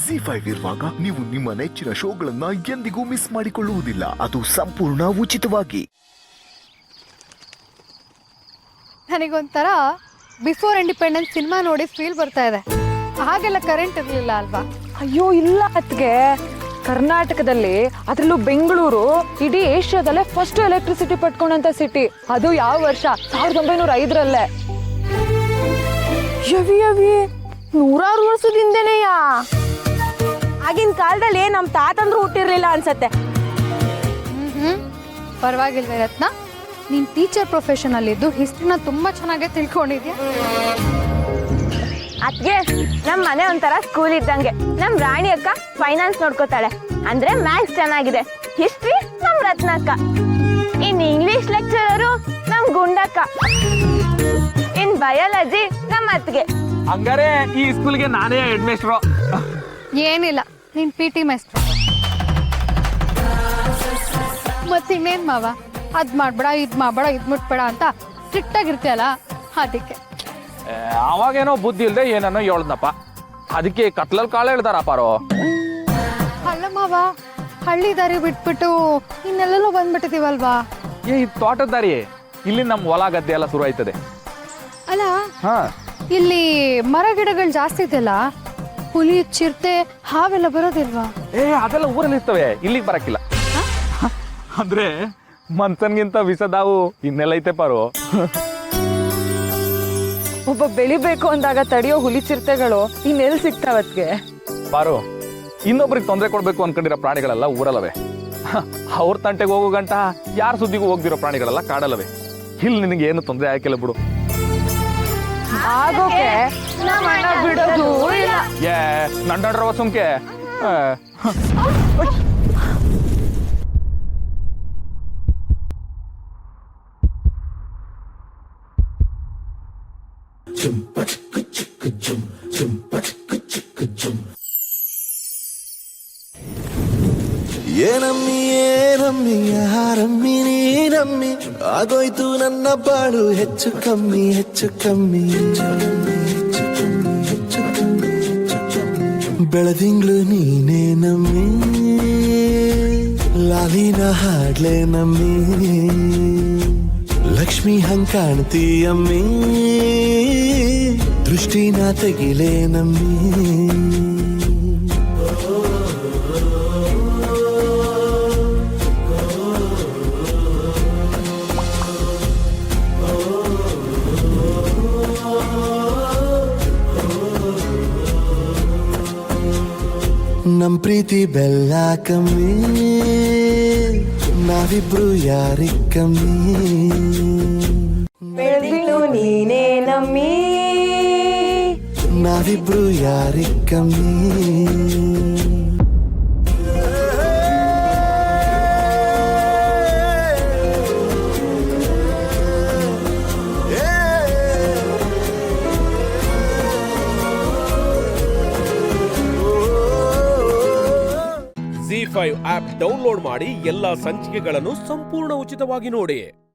ZEE5 ಇರುವಾಗ ನೀವು ನಿಮ್ಮ ನೆಚ್ಚಿನ ಶೋಗಳನ್ನ ಎಂದಿಗೂ ಮಿಸ್ ಮಾಡಿಕೊಳ್ಳುವುದಿಲ್ಲ. ಅದು ಸಂಪೂರ್ಣ ಉಚಿತವಾಗಿ. ನನಗೊಂಥರ ಬಿಫೋರ್ ಇಂಡಿಪೆಂಡೆನ್ಸ್ ಸಿನಿಮಾ ನೋಡಿ ಫೀಲ್ ಬರ್ತಾ ಇದೆ. ಹಾಗೆಲ್ಲ ಕರೆಂಟ್ ಇರಲಿಲ್ಲ ಅಲ್ವಾ? ಅಯ್ಯೋ ಇಲ್ಲ ಅತ್ಗೆ, ಕರ್ನಾಟಕದಲ್ಲಿ ಅದರಲ್ಲೂ ಬೆಂಗಳೂರು ಇಡೀ ಏಷ್ಯಾದಲ್ಲೇ ಫಸ್ಟ್ ಎಲೆಕ್ಟ್ರಿಸಿಟಿ ಪಡ್ಕೊಂಡಂತ ಸಿಟಿ. ಅದು ಯಾವ ವರ್ಷ? 1905ರಲ್ಲೇ. ಯವಿ ನೂರಾರು ವರ್ಷದಿಂದನೇಯಾ? ಆಗಿನ ಕಾಲದಲ್ಲಿ ನಮ್ಮ ತಾತಂದ್ರು ಹುಟ್ಟಿರ್ಲಿಲ್ಲ ಅನ್ಸತ್ತೆ. ಪರವಾಗಿಲ್ವೇ ರತ್ನ, ನೀನ್ ಟೀಚರ್ ಪ್ರೊಫೆಷನ್ ಅಲ್ಲಿದ್ದು ಹಿಸ್ಟ್ರಿನ ತುಂಬಾ ಚೆನ್ನಾಗಿ ತಿಳ್ಕೊಂಡಿದ್ಯಾ. ಅದ್ಗೆ ನಮ್ಮ ಮನೆ ಒಂಥರ ಸ್ಕೂಲ್ ಇದ್ದಂಗೆ. ನಮ್ ರಾಣಿ ಅಕ್ಕ ಫೈನಾನ್ಸ್ ನೋಡ್ಕೋತಾಳೆ, ಅಂದ್ರೆ ಮ್ಯಾಥ್ಸ್ ಚೆನ್ನಾಗಿದೆ. ಹಿಸ್ಟ್ರಿ ನಮ್ ರತ್ನಕ್ಕ, ಇನ್ ಇಂಗ್ಲಿಷ್ ಲೆಕ್ಚರರು ನಮ್ ಗುಂಡಕ್ಕ, ಇನ್ ಬಯಾಲಜಿ ನಮ್ಮ ಅತ್ತಿಗೆ. ಹಂಗಾರೆ ಈ ಸ್ಕೂಲ್ಗೆ ನಾನೇ ಹೆಡ್ ಮೇಸ್ಟ್ರು. ಏನಿಲ್ಲ, ನೀನ್ PT ಮೇಸ್ಟ್ರು. ಮತ್ತಿನ್ನೇನ್ ಮಾವ, ಅದ್ ಮಾಡ್ಬೇಡ ಇದ್ ಮಾಡ್ಬೇಡ ಇದ್ ಮುಟ್ಬೇಡ ಅಂತ ಸ್ಟ್ರಿಕ್ಟ್ ಆಗಿರ್ತೀಯಲ್ಲ, ಅದಕ್ಕೆ. ಅವಾಗೇನೋ ಬುದ್ಧಿ ಇಲ್ದೆ ಏನನ್ನೋ ಹೇಳ್ದಪ್ಪ, ಅದಕ್ಕೆ ಕತ್ಲಲ್ಲಿ ಕಾಳು ಹೇಳ್ತಾರಪ್ಪಾರೋ. ಅಲ್ಲ ಮಾವ, ಹಳ್ಳಿ ದಾರಿ ಬಿಟ್ಬಿಟ್ಟು ಇನ್ನೆಲ್ಲೆಲ್ಲೋ ಬಂದ್ಬಿಟ್ಟಿದೀವಲ್ವಾ? ಈ ತೋಟದ ದಾರಿ, ಇಲ್ಲಿ ನಮ್ಮ ಹೊಲ ಗದ್ದೆ ಎಲ್ಲ ಶುರು ಆಯ್ತದೆ. ಅಲ್ಲ, ಹಾ, ಇಲ್ಲಿ ಮರ ಗಿಡಗಳು ಜಾಸ್ತಿ ಇದೆಯಲ್ಲ, ಹುಲಿ ಚಿರತೆ ಹಾವೆಲ್ಲ ಬರೋದಿಲ್ವಾ? ಅದೆಲ್ಲ ಊರಲ್ಲಿ ಇರ್ತವೆ, ಇಲ್ಲಿಗೆ ಬರಕ್ಕಿಲ್ಲ. ಅಂದ್ರೆ ಮನ್ಸನ್ಗಿಂತ ವಿಸದಾವು ಇನ್ನೆಲ್ಲ ಐತೆ ಪಾರು. ಒಬ್ಬ ಬೆಳಿಬೇಕು ಅಂದಾಗ ತಡೆಯೋ ಹುಲಿ ಚಿರತೆಗಳು ಇನ್ನೆಲ್ಲಿ ಸಿಗ್ತಾವತ್ಗೆ? ಪಾರು, ಇನ್ನೊಬ್ರಿಗೆ ತೊಂದರೆ ಕೊಡ್ಬೇಕು ಅನ್ಕೊಂಡಿರೋ ಪ್ರಾಣಿಗಳೆಲ್ಲ ಊರಲ್ಲವೆ. ಅವ್ರ ತಂಟೆಗೆ ಹೋಗೋ ಗಂಟ ಯಾರ ಸುದ್ದಿಗೂ ಹೋಗ್ದಿರೋ ಪ್ರಾಣಿಗಳೆಲ್ಲ ಕಾಡಲ್ಲವೆ. ಇಲ್ಲಿ ನಿನಗೆ ಏನು ತೊಂದರೆ ಆಯ್ಕಿಲ್ಲ ಬಿಡು. ಆಗೋಕೆ ನಮ್ಮ ಅಣ್ಣ ಬಿಡೋದು ಇಲ್ಲ. ನಂಡಾಡ್ರವ ಸುಮ್ಕೆ. ಏನಮ್ಮಿ ಏನಮ್ಮಿ ಯಾರಮ್ಮಿ ನೀನಮ್ಮಿ, ಆಗೋಯ್ತು ನನ್ನ ಬಾಳು ಹೆಚ್ಚು ಕಮ್ಮಿ ಹೆಚ್ಚು ಕಮ್ಮಿ. ಬೆಳದಿಂಗ್ಳು ನೀನೇ ನಮ್ಮಿ, ಲಾಲಿನ ಹಾಡ್ಲೆ ನಮ್ಮಿ, ಲಕ್ಷ್ಮಿ ಹಂಗ್ ಕಾಣ್ತೀಯಮ್ಮಿ, ದೃಷ್ಟಿನ ತೆಗಿಲೆ ನಮ್ಮಿ. ನಮ್ ಪ್ರೀತಿ ಬೆಲ್ಲ ಕಮ್ಮಿ, ನಾವಿಬ್ರು ಯಾರಿಗ್ ಕಮ್ಮಿ. ಬೆಳೆದಿಳು ನೀನೇ ನಮ್ಮಿ, ನಾವಿಬ್ರು ಯಾರಿಗ್ ಕಮ್ಮಿ. ZEE5 ಆಪ್ ಡೌನ್ಲೋಡ್ ಮಾಡಿ ಎಲ್ಲಾ ಸಂಚಿಕೆಗಳನ್ನು ಸಂಪೂರ್ಣ ಉಚಿತವಾಗಿ ನೋಡಿ.